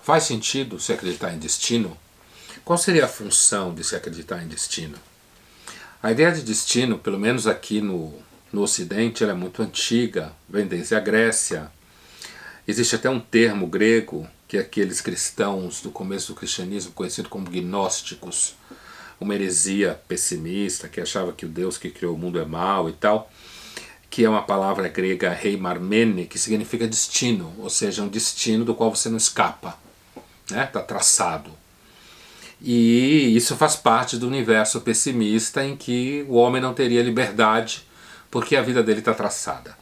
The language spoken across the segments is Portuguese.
Faz sentido se acreditar em destino? Qual seria a função de se acreditar em destino? A ideia de destino, pelo menos aqui no Ocidente, ela é muito antiga, vem desde a Grécia. Existe até um termo grego que aqueles cristãos do começo do cristianismo, conhecido como gnósticos, uma heresia pessimista, que achava que o Deus que criou o mundo é mau e tal, que é uma palavra grega heimarmene, que significa destino, ou seja, um destino do qual você não escapa, né? Está traçado. E isso faz parte do universo pessimista em que o homem não teria liberdade porque a vida dele está traçada.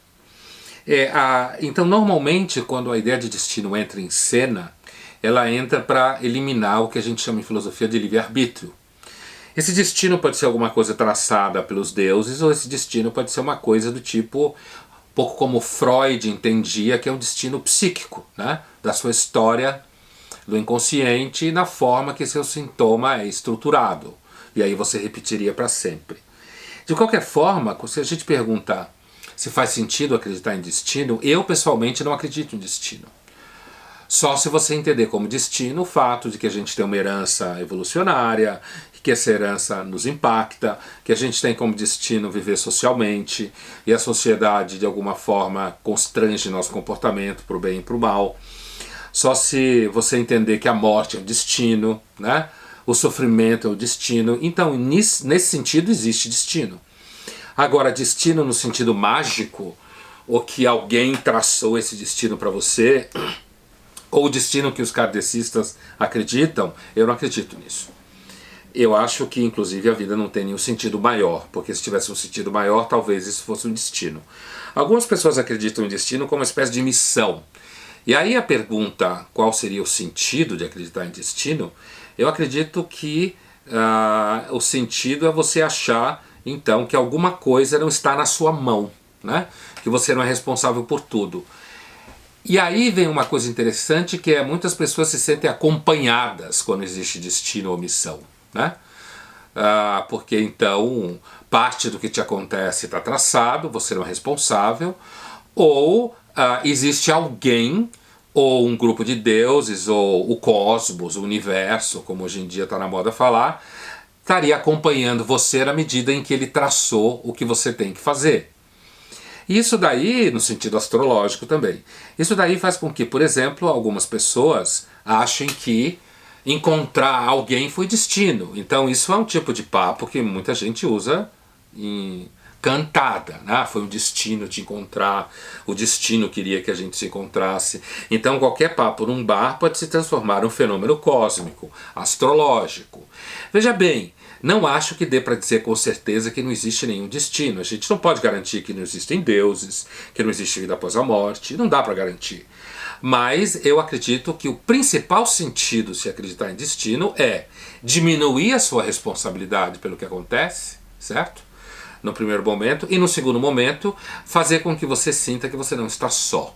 Então, normalmente, quando a ideia de destino entra em cena, ela entra para eliminar o que a gente chama em filosofia de livre-arbítrio. Esse destino pode ser alguma coisa traçada pelos deuses, ou esse destino pode ser uma coisa do tipo, um pouco como Freud entendia, que é um destino psíquico, né? Da sua história do inconsciente e na forma que seu sintoma é estruturado. E aí você repetiria para sempre. De qualquer forma, se a gente perguntar se faz sentido acreditar em destino, eu pessoalmente não acredito em destino. Só se você entender como destino o fato de que a gente tem uma herança evolucionária, que essa herança nos impacta, que a gente tem como destino viver socialmente, e a sociedade de alguma forma constrange nosso comportamento para o bem e para o mal. Só se você entender que a morte é um destino, né? O sofrimento é o destino. Então, nesse sentido, existe destino. Agora, destino no sentido mágico, ou que alguém traçou esse destino para você, ou o destino que os kardecistas acreditam, eu não acredito nisso. Eu acho que, inclusive, a vida não tem nenhum sentido maior, porque se tivesse um sentido maior, talvez isso fosse um destino. Algumas pessoas acreditam em destino como uma espécie de missão. E aí a pergunta, qual seria o sentido de acreditar em destino? Eu acredito que o sentido é você achar, então, que alguma coisa não está na sua mão, né? Que você não é responsável por tudo. E aí vem uma coisa interessante, que é muitas pessoas se sentem acompanhadas quando existe destino ou missão, né? Porque então parte do que te acontece está traçado, você não é responsável, ou existe alguém, ou um grupo de deuses, ou o cosmos, o universo, como hoje em dia está na moda falar, estaria acompanhando você na medida em que ele traçou o que você tem que fazer. Isso daí, no sentido astrológico também, isso daí faz com que, por exemplo, algumas pessoas achem que encontrar alguém foi destino. Então isso é um tipo de papo que muita gente usa em cantada, né? Foi o destino te encontrar, o destino queria que a gente se encontrasse. Então qualquer papo num bar pode se transformar em um fenômeno cósmico, astrológico. Veja bem, não acho que dê para dizer com certeza que não existe nenhum destino. A gente não pode garantir que não existem deuses, que não existe vida após a morte, não dá para garantir. Mas eu acredito que o principal sentido de se acreditar em destino é diminuir a sua responsabilidade pelo que acontece, certo? No primeiro momento, e no segundo momento, fazer com que você sinta que você não está só,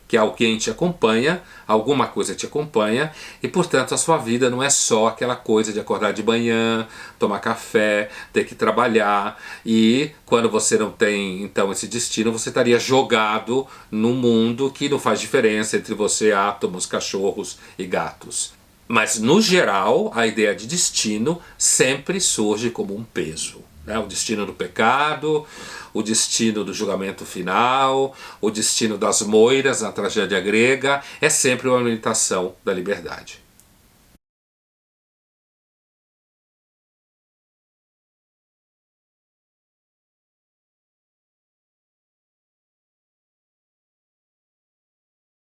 que alguém te acompanha, alguma coisa te acompanha, e portanto a sua vida não é só aquela coisa de acordar de manhã, tomar café, ter que trabalhar, e quando você não tem então esse destino, você estaria jogado num mundo que não faz diferença entre você, átomos, cachorros e gatos. Mas no geral, a ideia de destino sempre surge como um peso. O destino do pecado, o destino do julgamento final, o destino das moiras na tragédia grega, é sempre uma limitação da liberdade.